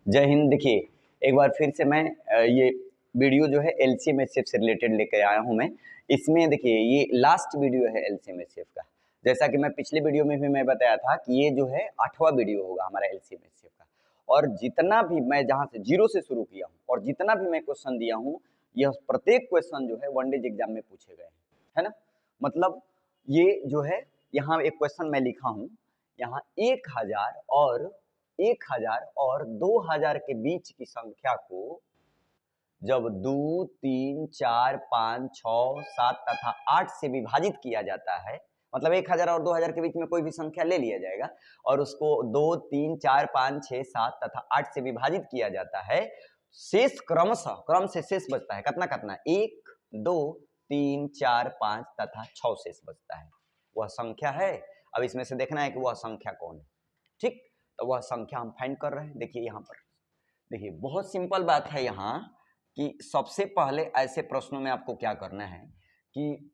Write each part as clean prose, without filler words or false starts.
जय हिंद। देखिए, एक बार फिर से मैं ये वीडियो जो है एलसीएम एचसीएफ से रिलेटेड लेकर आया हूँ मैं। इसमें देखिए ये लास्ट वीडियो है एलसीएम एचसीएफ का। जैसा कि मैं पिछले वीडियो में भी मैं बताया था कि ये जो है 8वां वीडियो होगा हमारा एलसीएम एचसीएफ का। और जितना भी मैं जहाँ से जीरो से शुरू किया हूँ और जितना भी मैं क्वेश्चन दिया हूँ, यह प्रत्येक क्वेश्चन जो है वनडेज एग्जाम में पूछे गए हैं, है ना। मतलब ये जो है यहाँ एक क्वेश्चन मैं लिखा हूँ, यहाँ 1000 और 2000 के बीच की संख्या को जब 2, 3, 4, 5, 6, 7 तथा 8 से विभाजित किया जाता है, मतलब 1000 और 2000 के बीच में कोई भी संख्या ले लिया जाएगा और उसको 2, 3, 4, 5, 6, 7 तथा 8 से विभाजित किया जाता है। शेष क्रमशः क्रम से शेष बचता है कितना कितना 1, 2, 3, 4, 5 तथा 6 शेष बचता है। वह संख्या है। अब इसमें से देखना है कि वह संख्या कौन है। ठीक, तो वह संख्या हम फाइंड कर रहे हैं। देखिए यहाँ पर, देखिए बहुत सिंपल बात है यहाँ कि सबसे पहले ऐसे प्रश्नों में आपको क्या करना है कि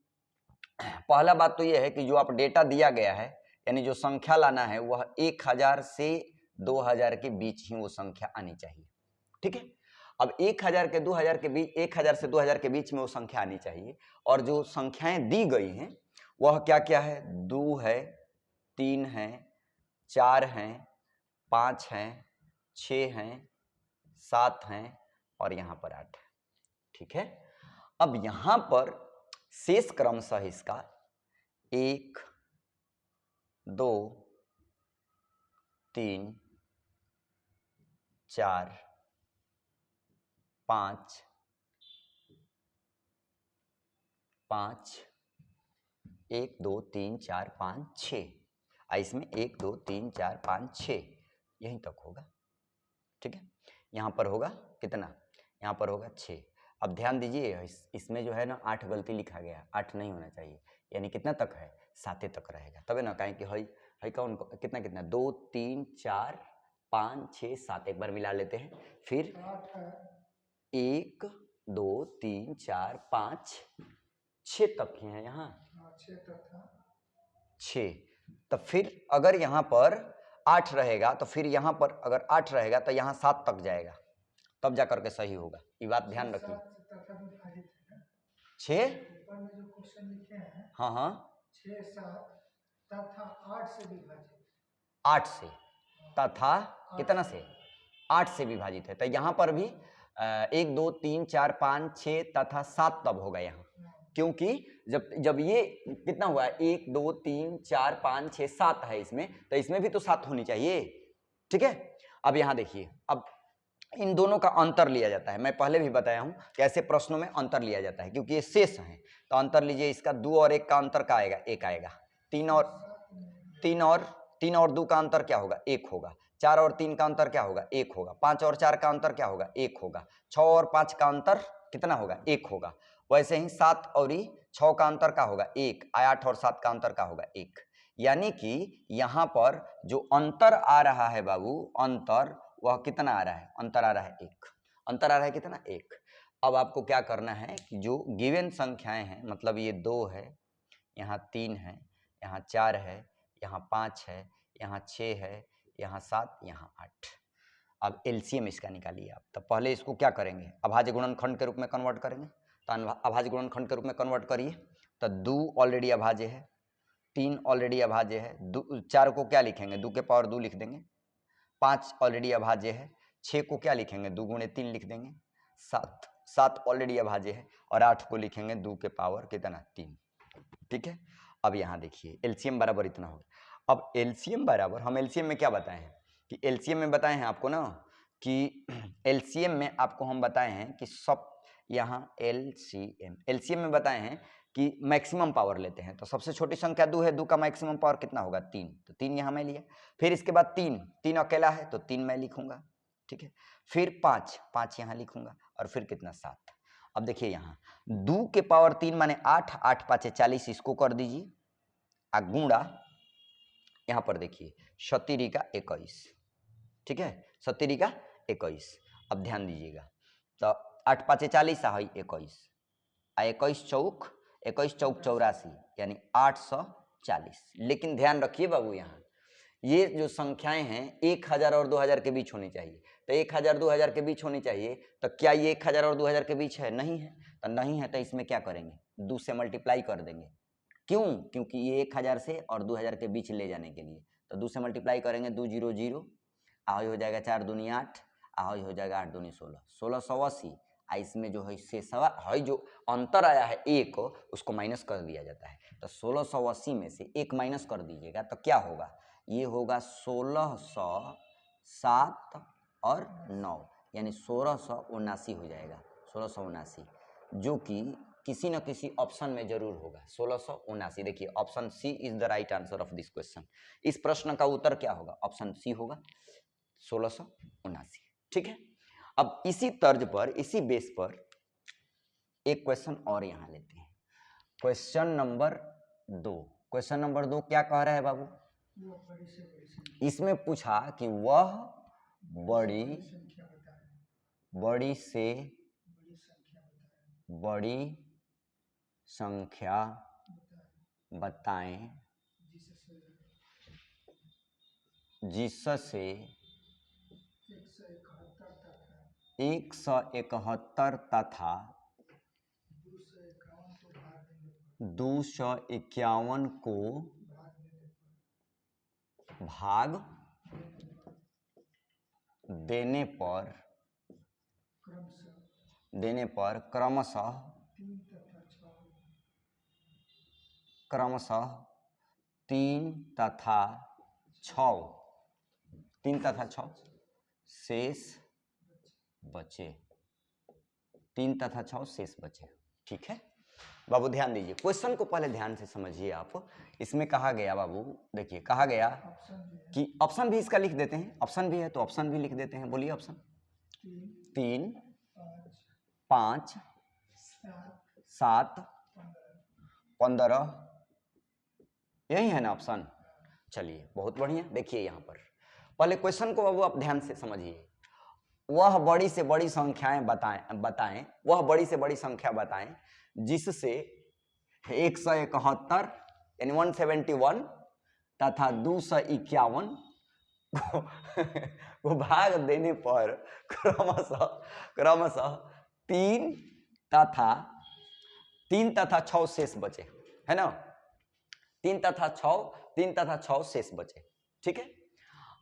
पहला बात तो यह है कि जो आप डेटा दिया गया है, यानी जो संख्या लाना है वह 1000 से 2000 के बीच ही वो संख्या आनी चाहिए। ठीक है, अब 1000 के 2000 के बीच, 1000 से 2000 के बीच में वो संख्या आनी चाहिए। और जो संख्याएं दी गई हैं वह क्या क्या है, 2 है, 3 है, 4 हैं, 5 हैं, 6 हैं, 7 हैं और यहाँ पर 8 है। ठीक है, अब यहाँ पर शेष क्रमशः इसका 1, 2, 3, 4, 5, 1, 2, 3, 4, 5, 6, इसमें 1, 2, 3, 4, 5, 6 यहीं तक होगा। ठीक है, यहाँ पर होगा कितना, यहाँ पर होगा 6। अब ध्यान दीजिए इसमें जो है ना 8 गलती लिखा गया, 8 नहीं होना चाहिए, यानी कितना तक है, 7 तक रहेगा, तबे ना कहें कि हई कौन कितना कितना 2, 3, 4, 5, 6, 7 एक बार मिला लेते हैं। फिर 1, 2, 3, 4, 5, 6 तक ही है यहाँ, 6। तो फिर अगर यहाँ पर 8 रहेगा तो फिर यहाँ पर अगर 8 रहेगा तो यहाँ 7 तक जाएगा, तब जाकर के सही होगा। ये बात ध्यान रखिए। 6, हाँ हाँ 6, 7 तथा 8 से विभाजित, 8 से तथा कितना से 8 से विभाजित है। तो यहाँ पर भी 1, 2, 3, 4, 5, 6 तथा 7 तब होगा यहाँ, क्योंकि जब ये कितना हुआ 1, 2, 3, 4, 5, 6, 7 है इसमें, तो इसमें भी तो 7 होनी चाहिए। ठीक है, अब यहाँ देखिए, अब इन दोनों का अंतर लिया जाता है। मैं पहले भी बताया हूं कि ऐसे प्रश्नों में अंतर लिया जाता है क्योंकि ये शेष हैं, तो अंतर लीजिए। इसका 2 और 1 का अंतर क्या आएगा, 1 आएगा। 3 और 2 का अंतर क्या होगा, 1 होगा। 4 और 3 का अंतर क्या होगा, 1 होगा। 5 और 4 का अंतर क्या होगा, 1 होगा। 6 और 5 का अंतर कितना होगा, 1 होगा। वैसे ही 7 और 6 का अंतर क्या होगा, 1। 8 और 7 का अंतर क्या होगा, 1। यानी कि यहाँ पर जो अंतर आ रहा है बाबू, अंतर वह कितना आ रहा है, अंतर आ रहा है 1। अंतर आ रहा है कितना, 1। अब आपको क्या करना है कि जो गिवन संख्याएं हैं, मतलब ये 2 है, यहाँ 3 है, यहाँ 4 है, यहाँ 5 है, यहाँ 6 है, यहाँ 7, यहाँ 8। अब एलसीएम इसका निकालिए आप। तो पहले इसको क्या करेंगे, अभाज्य गुणनखंड के रूप में कन्वर्ट करेंगे। तो अभाज्य गुणनखंड के रूप में कन्वर्ट करिए। तो 2 ऑलरेडी अभाज्य है, 3 ऑलरेडी अभाज्य है, 4 को क्या लिखेंगे, 2 के पावर 2 लिख देंगे। 5 ऑलरेडी अभाज्य है, 6 को क्या लिखेंगे, 2 गुणे 3 लिख देंगे। 7 ऑलरेडी अभाज्य है और 8 को लिखेंगे 2 के पावर कितना, 3। ठीक है, अब यहाँ देखिए एलसीएम बराबर इतना होगा। अब एलसीएम बराबर, हम एलसीएम में क्या बताए हैं कि एलसीएम में बताए हैं आपको ना कि एलसीएम में आपको हम बताए हैं कि सब यहाँ एलसीएम में बताए हैं कि मैक्सिमम पावर लेते हैं। तो सबसे छोटी संख्या 2 है, 2 का मैक्सिमम पावर कितना होगा, 3। तो 3 यहाँ मैं लिया। फिर इसके बाद 3 अकेला है तो 3 मैं लिखूंगा। ठीक है, फिर 5 यहाँ लिखूंगा और फिर कितना, 7। अब देखिए यहाँ 2 के पावर 3 माने 8, 8 5 40, इसको कर दीजिए गुणा, यहाँ पर देखिए 17 का 21। ठीक है, 17 का 21। अब ध्यान दीजिएगा, तो 8 5 40 है 21, 21 चौक 84 यानी 840। लेकिन ध्यान रखिए बाबू, यहाँ ये जो संख्याएं हैं 1000 और 2000 के बीच होनी चाहिए। तो 1000 2000 के बीच होनी चाहिए, तो क्या ये 1000 और 2000 के बीच है? नहीं है। तो नहीं है तो इसमें क्या करेंगे? 2 से मल्टीप्लाई कर देंगे। क्यों? क्योंकि ये 1000 से और 2000 के बीच ले जाने के लिए। तो 2 से मल्टीप्लाई करेंगे, 2 0 0, आई हो जाएगा 4 दूनी 8, आई हो जाएगा 8 दूनी 16, 1680। इसमें जो है शेषवा है, जो अंतर आया है एक, उसको माइनस कर दिया जाता है। तो 1680 में से एक माइनस कर दीजिएगा तो क्या होगा? ये होगा 1607 और 9, यानी 1679 हो जाएगा। 1679 जो कि किसी न किसी ऑप्शन में जरूर होगा। 1679, देखिए option C is the right answer of this question. इस प्रश्न का उत्तर क्या होगा? ऑप्शन सी होगा, 1679। ठीक है। अब इसी तर्ज पर, इसी बेस पर एक क्वेश्चन और यहां लेते हैं। Question number 2। क्वेश्चन नंबर 2 क्या कह रहा है बाबू? वो बड़ी से बड़ी संख्या इसमें पूछा कि वह बड़ी संख्या बताएं, बड़ी से बड़ी संख्या बड़ी संख्या बताएं जिससे जिससे 171 तथा 251 को भाग देने पर क्रमशः 3 तथा 6 शेष बचे। 3 तथा 6 शेष बचे। ठीक है बाबू, ध्यान दीजिए, क्वेश्चन को पहले ध्यान से समझिए आप। इसमें कहा गया बाबू, देखिए कहा गया कि ऑप्शन भी इसका लिख देते हैं, ऑप्शन भी है तो ऑप्शन भी लिख देते हैं। बोलिए ऑप्शन। 3 5 7 15, यही है ना ऑप्शन? चलिए बहुत बढ़िया। देखिए यहाँ पर पहले क्वेश्चन को बाबू आप ध्यान से समझिए। वह बड़ी से बड़ी संख्याएं बताएं वह बड़ी से बड़ी संख्या बताएं जिससे 171 यानी 171 तथा 251 को भाग देने पर क्रमशः 3 तथा 6 शेष बचे, है ना? 3 तथा 6 शेष बचे। ठीक है।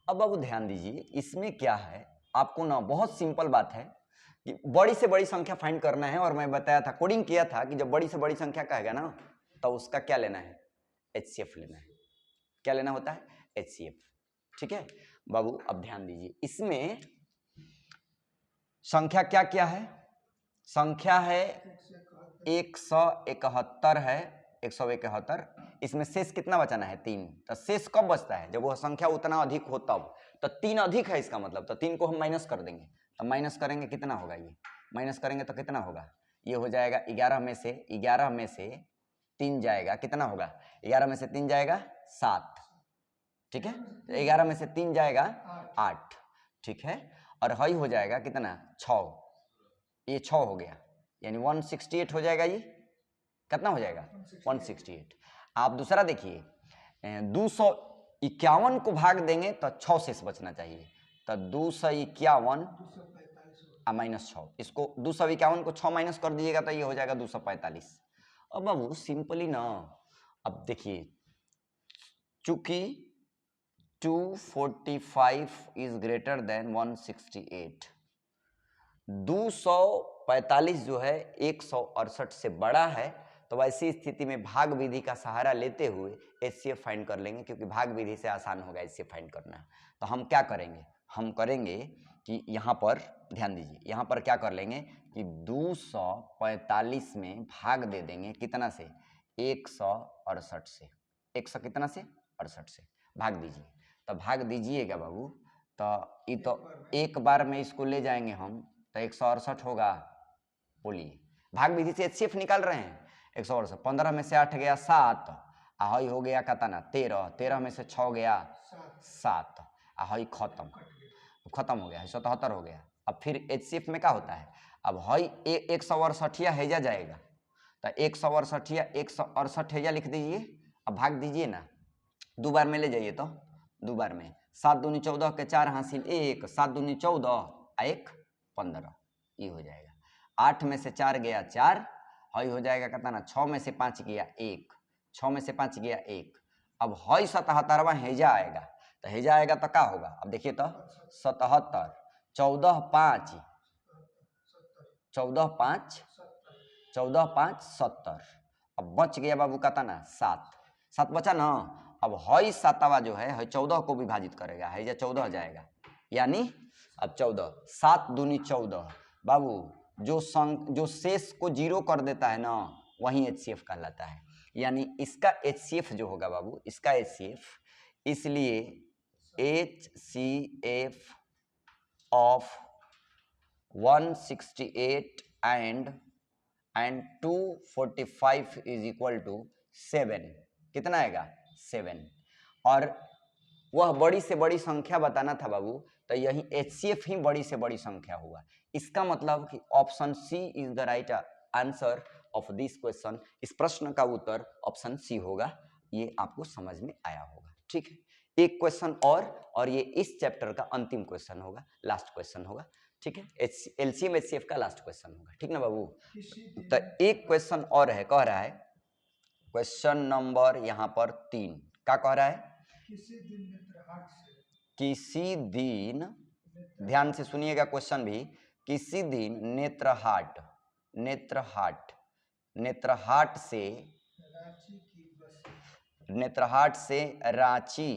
अब बाबू ध्यान दीजिए, इसमें क्या है, आपको ना बहुत सिंपल बात है कि बड़ी से बड़ी संख्या फाइंड करना है। और मैं बताया था, कोडिंग किया था कि जब बड़ी से बड़ी संख्या कहेगा ना तो उसका क्या लेना है? HCF लेना है। क्या लेना होता है? HCF। ठीक है बाबू, अब ध्यान दीजिए, इसमें संख्या क्या क्या है? संख्या है 171 है, 171। इसमें शेष कितना बचाना है? 3। तो शेष कब बचता है? जब वह संख्या उतना अधिक हो तब। तो 3 अधिक है इसका मतलब, तो 3 को हम माइनस कर देंगे। तो माइनस करेंगे कितना होगा? ये माइनस करेंगे तो कितना होगा? ये हो जाएगा 11 में से 3 जाएगा, कितना होगा? 11 में से 3 जाएगा 7। ठीक है। तो 11 में से 3 जाएगा 8। ठीक है। और हई हो जाएगा कितना? 6। ये 6 हो गया, यानी 168 हो जाएगा। ये कितना हो जाएगा? 168। आप दूसरा देखिए, 251 को भाग देंगे तो 6 शेष बचना चाहिए। तो 251 -6, इसको 251 को 6 माइनस कर दीजिएगा तो ये हो जाएगा 245। अब बाबू सिंपली ना, अब देखिए, चूंकि 245 इज ग्रेटर देन 168, 245 जो है 168 से बड़ा है, तो वैसी स्थिति में भाग विधि का सहारा लेते हुए HCF फाइंड कर लेंगे, क्योंकि भाग विधि से आसान होगा HCF फाइंड करना। तो हम क्या करेंगे? हम करेंगे कि यहाँ पर ध्यान दीजिए, यहाँ पर क्या कर लेंगे कि 245 में भाग दे देंगे कितना से? 168 से। 100 कितना से? 68 से भाग दीजिए। तो भाग दीजिएगा बाबू, तो ये तो एक बार में इसको ले जाएंगे हम, तो 168 होगा। बोलिए, भाग विधि से HCF निकाल रहे हैं। 168, 15 में से 8 गया 7, आहई हो गया कितना? 13, 13 में से 6 गया 7, आहई खत्म हो गया, 77 हो गया। अब फिर HCF में क्या होता है? अब हई 168 हैजा जाएगा, तो 168 हैजा लिख दीजिए। अब भाग दीजिए ना, 2 बार में ले जाइए तो दो बार में 7 दूनी 14 के 4 हासिल 1, 7 दूनी 14 1 15, ये हो जाएगा। 8 में से 4 गया 4, हई हो जाएगा कितना ना 6 में से 5 गया 1, 6 में से 5 गया 1। अब हई 77वां हेजा आएगा, तो हेजा आएगा तो क्या होगा, अब देखिए तो 77, 14 5 14 5 14 5 70, अब बच गया बाबू कितना 7, 7 बचा ना। अब हई 7वां जो है हई 14 को विभाजित करेगा, हेजा 14 जाएगा, यानी अब 14, 7 दूनी 14 बाबू, जो शेष को 0 कर देता है ना वही HCF कहलाता है। यानी इसका HCF जो होगा बाबू, इसका HCF, इसलिए HCF of 168 and 245 is equal to 7, कितना आएगा 7। और वह बड़ी से बड़ी संख्या बताना था बाबू, तो यही HCF ही बड़ी से बड़ी संख्या हुआ। इसका मतलब कि option C is the right answer of this question. इस प्रश्न का उत्तर ऑप्शन सी होगा। ये आपको समझ में आया होगा, ठीक है। एक क्वेश्चन और ये इस चैप्टर का अंतिम क्वेश्चन होगा, लास्ट क्वेश्चन होगा, ठीक है। LCM HCF का लास्ट क्वेश्चन होगा, ठीक ना बाबू। तो एक क्वेश्चन और है, कह रहा है क्वेश्चन नंबर यहाँ पर 3, क्या कह रहा है, किसी दिन, ध्यान से सुनिएगा क्वेश्चन भी, किसी दिन नेत्रहाट से रांची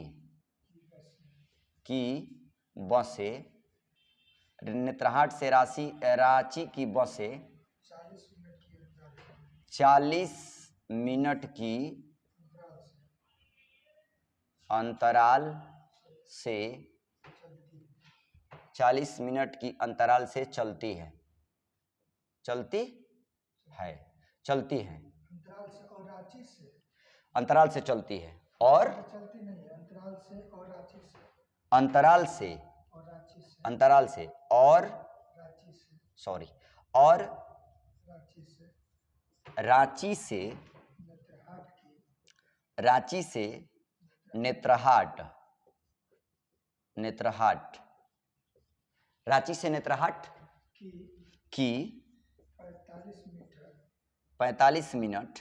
की बसें, नेत्रहाट से रांची की बसें 40 मिनट की अंतराल से 40 मिनट की अंतराल से चलती है अंतराल से चलती है और अंतराल से और सॉरी और रांची से नेत्रहाट रांची से नेत्रहाट की 45 मिनट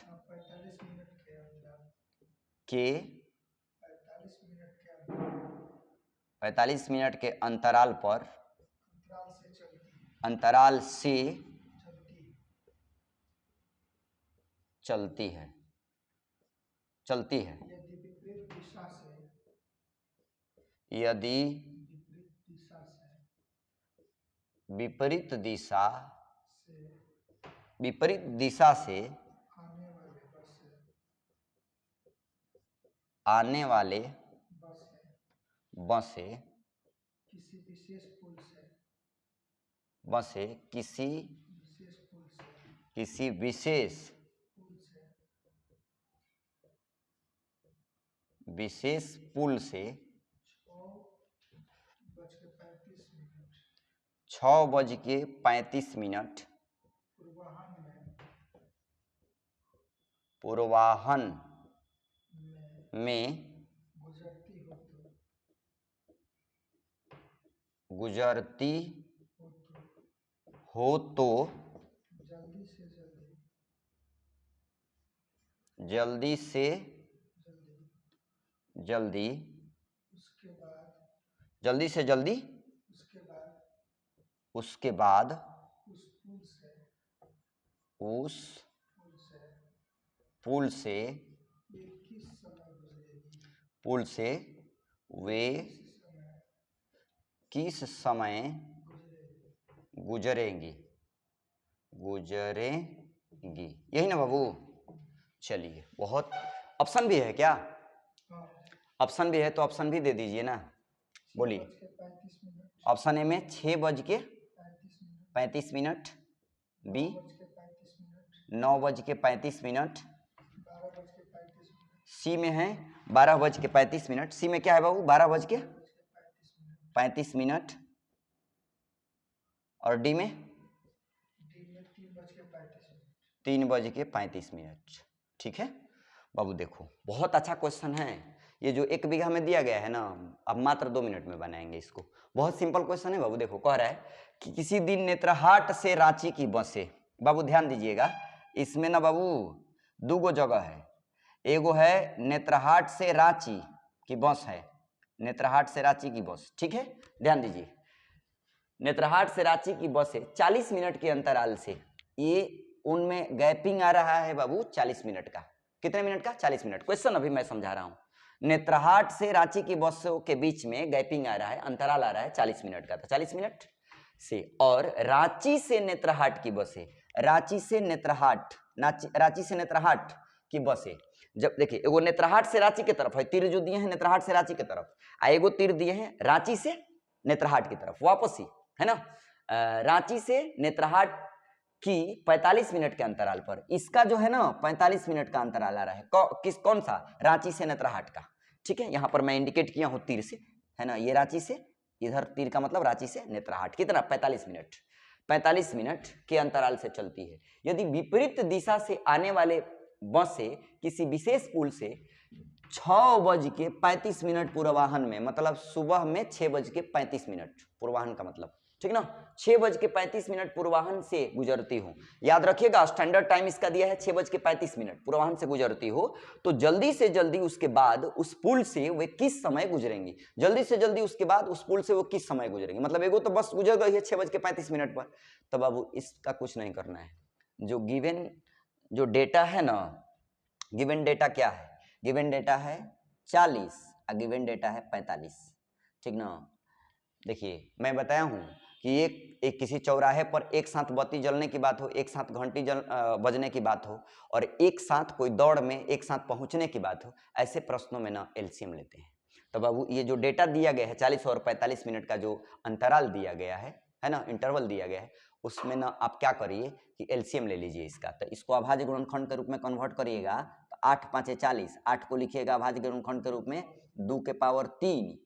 के अंतराल से चलती है यदि विपरीत दिशा से आने वाले बसें किसी विशेष पुल से 6:35 पूर्वाह्न में गुजरती हो तो जल्दी से जल्दी उसके बाद उस पुल से वे किस समय गुजरेंगी, यही ना बाबू। चलिए, बहुत ऑप्शन भी है क्या, ऑप्शन भी है तो ऑप्शन भी दे दीजिए ना, बोलिए। ऑप्शन ए में 6:35, बी 9:35, सी में है 12:35। सी में क्या है बाबू 12:35, और डी में 3:35। ठीक है बाबू, देखो बहुत अच्छा क्वेश्चन है। ये जो 1 बीघा में दिया गया है ना, अब मात्र 2 मिनट में बनाएंगे इसको। बहुत सिंपल क्वेश्चन है बाबू। देखो कह रहा है कि किसी दिन नेत्रहाट से रांची की बसें, बाबू ध्यान दीजिएगा, इसमें ना बाबू दो जगह है, एगो है नेत्रहाट से रांची की बस है, नेत्रहाट से रांची की बस, ठीक है, ध्यान दीजिए। नेत्रहाट से रांची की बसें 40 मिनट के अंतराल से, ये उनमें गैपिंग आ रहा है बाबू 40 मिनट का। कितने मिनट का? 40 मिनट। क्वेश्चन अभी मैं समझा रहा हूं। नेत्रहाट से रांची की बसों के बीच में गैपिंग आ रहा है, अंतराल आ रहा है 40 मिनट का, तो 40 मिनट से। और रांची से नेत्रहाट की बसें, रांची से नेत्रहाट, रांची से नेत्रहाट की बसें, जब देखिए एगो नेत्रहाट से रांची की तरफ है, तीर जो दिए हैं नेत्रहाट से रांची की तरफ, एगो तीर दिए हैं रांची से नेत्रहाट की तरफ, वापस ही है ना, रांची से नेत्रहाट की 45 मिनट के अंतराल पर, इसका जो है ना 45 मिनट का अंतराल आ रहा है। कौन सा? रांची से नेत्रहाट का, ठीक है। यहां पर मैं इंडिकेट किया हूं तीर से, है ना, ये रांची से, इधर तीर का मतलब रांची से नेत्रहाट, कितना? 45 मिनट। 45 मिनट के अंतराल से चलती है। यदि विपरीत दिशा से आने वाले बस से किसी विशेष पुल से 6:35 पूर्वाह्न में, मतलब सुबह में 6:35 पूर्वाह्न का मतलब, ठीक ना, 6:35 पूर्वाह्न से गुजरती हो, याद रखिएगा स्टैंडर्ड टाइम इसका दिया है 6:35 पूर्वाह्न से गुजरती हो, तो जल्दी से जल्दी उसके बाद उस पुल से वे किस समय गुजरेंगी, जल्दी से जल्दी उसके बाद उस पुल से वो किस समय गुजरेंगी, मतलब एगो तो बस गुजर गई है 6:35 पर, तो बाबू इसका कुछ नहीं करना है। जो गिवन जो डेटा है ना, गिवन डेटा क्या है? गिवन डेटा है 40 और गिवन डेटा है 45, ठीक ना। देखिए मैं बताया हूं कि एक किसी चौराहे पर एक साथ बत्ती जलने की बात हो, एक साथ घंटी बजने की बात हो, और एक साथ कोई दौड़ में एक साथ पहुंचने की बात हो, ऐसे प्रश्नों में ना एलसीएम लेते हैं। तो बाबू ये जो डेटा दिया गया है 40 और 45 मिनट का जो अंतराल दिया गया है ना, इंटरवल दिया गया है, उसमें ना आप क्या करिए कि एलसीएम ले लीजिए इसका। तो इसको अभाज्य गुणनखंड के रूप में कन्वर्ट करिएगा, तो 8 × 5 = 40, 8 को लिखिएगा अभाज्य गुणनखंड के रूप में 2 के पावर 3,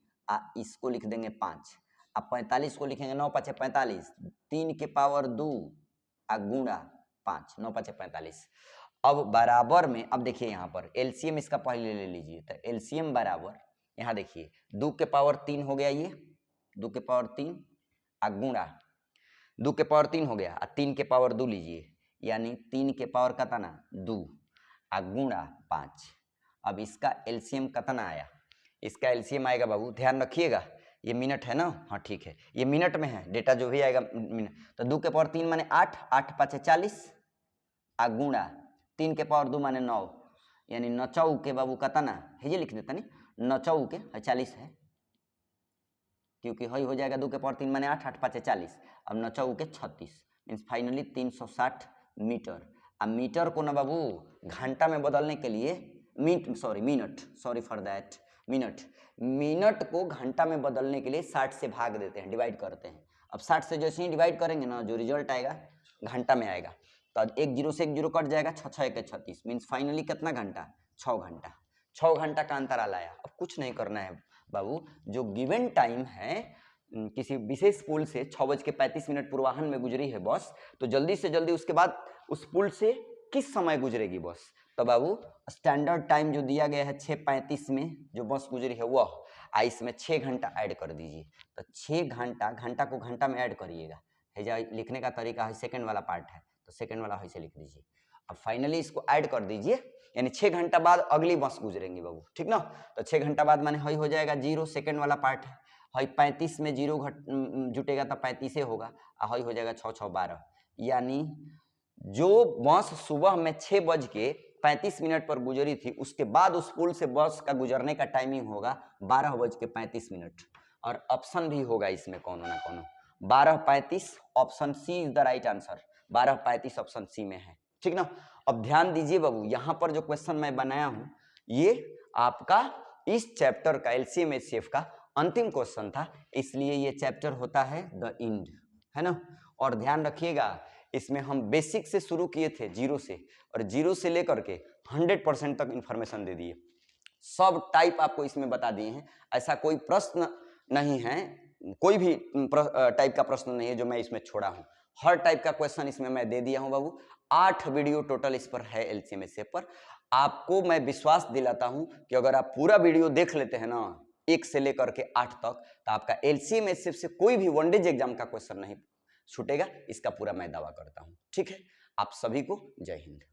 इसको लिख देंगे 5, अब 45 को लिखेंगे 9 × 5 = 45, 3 के पावर 2 गुणा 5, 9 × 5 = 45। अब बराबर में, अब देखिए यहाँ पर एलसीएम इसका पहले ले लीजिए, तो एलसीएम बराबर, यहाँ देखिए 2 के पावर 3 हो गया, ये 2 के पावर 3 गुणा 2 के पावर 3 हो गया, 3 के पावर 2 लीजिए, यानी 3 के पावर कितना? 2 गुणा 5। अब इसका एलसीएम कितना आया? इसका एलसीएम आएगा बाबू, ध्यान रखिएगा, ये मिनट है ना, हाँ ठीक है, ये मिनट में है डेटा जो भी आएगा मिनट, तो 2 के पावर 3 माने 8, 8 × 5 = 40 गुणा 3 के पावर 2 माने 9, यानी 9 के बाबू कितना है, ये लिख देता नहीं, 9 के 40 है, क्योंकि हई हो जाएगा 2 के पावर 3 माने 8, 8 × 5 = 40, अब 9 के 36, मीन्स फाइनली 360 मीटर। अब मीटर को ना बाबू घंटा में बदलने के लिए मिनट को घंटा में बदलने के लिए 60 से भाग देते हैं, डिवाइड करते हैं। अब 60 से जैसे ही डिवाइड करेंगे ना, जो रिजल्ट आएगा घंटा में आएगा, तो एक जीरो से एक जीरो कट जाएगा, 6 × 6 = 36, मीन्स फाइनली कितना घंटा? 6 घंटा। 6 घंटा का अंतराल आया। अब कुछ नहीं करना है बाबू, जो गिवन टाइम है किसी विशेष पुल से 6:35 पूर्वाह्न में गुजरी है बस, तो जल्दी से जल्दी उसके बाद उस पुल से किस समय गुजरेगी बस, तो बाबू स्टैंडर्ड टाइम जो दिया गया है 6:35 में जो बस गुजरी है वह, इसमें 6 घंटा ऐड कर दीजिए, तो 6 घंटा, घंटा को घंटा में ऐड करिएगा, है लिखने का तरीका है, सेकंड वाला पार्ट है, तो सेकंड वाला ऐसे लिख दीजिए। अब फाइनली इसको ऐड कर दीजिए, यानी 6 घंटा बाद अगली बस गुजरेंगी बाबू, ठीक ना। तो 6 घंटा बाद माने हई हो जाएगा 0, सेकंड वाला पार्ट है, हई 35 में 0 जुटेगा तो 35 होगा, हई हो जाएगा 6 × 6 = 12, यानी जो बस सुबह में 6:35 पर गुजरी थी, उसके बाद उस पुल से बस का गुजरने का टाइमिंग होगा 12:35, और ऑप्शन भी होगा इसमें कोनो ना कोनो, 12:35, option C is the right answer, 12:35 option C में है, ठीक ना। अब ध्यान दीजिए बाबू, यहां पर जो क्वेश्चन मैं बनाया हूं ये आपका इस चैप्टर का एलसीएम एचसीएफ का अंतिम क्वेश्चन था, इसलिए ये चैप्टर होता है द एंड, है ना। और ध्यान रखिएगा इसमें हम बेसिक से शुरू किए थे, 0 से, और 0 से लेकर के 100% तक इंफॉर्मेशन दे दिए, सब टाइप आपको इसमें बता दिए हैं। ऐसा कोई प्रश्न नहीं है, कोई भी टाइप का प्रश्न नहीं है जो मैं इसमें छोड़ा हूं, हर टाइप का क्वेश्चन इसमें मैं दे दिया हूं बाबू। 8 वीडियो टोटल इस पर है एलसीएम एचसीएफ पर, आपको मैं विश्वास दिलाता हूं कि अगर आप पूरा वीडियो देख लेते हैं ना 1 से लेकर के 8 तक, तो आपका एलसीएम एचसीएफ से कोई भी वनडेज एग्जाम का क्वेश्चन नहीं छूटेगा, इसका पूरा मैं दावा करता हूं। ठीक है, आप सभी को जय हिंद।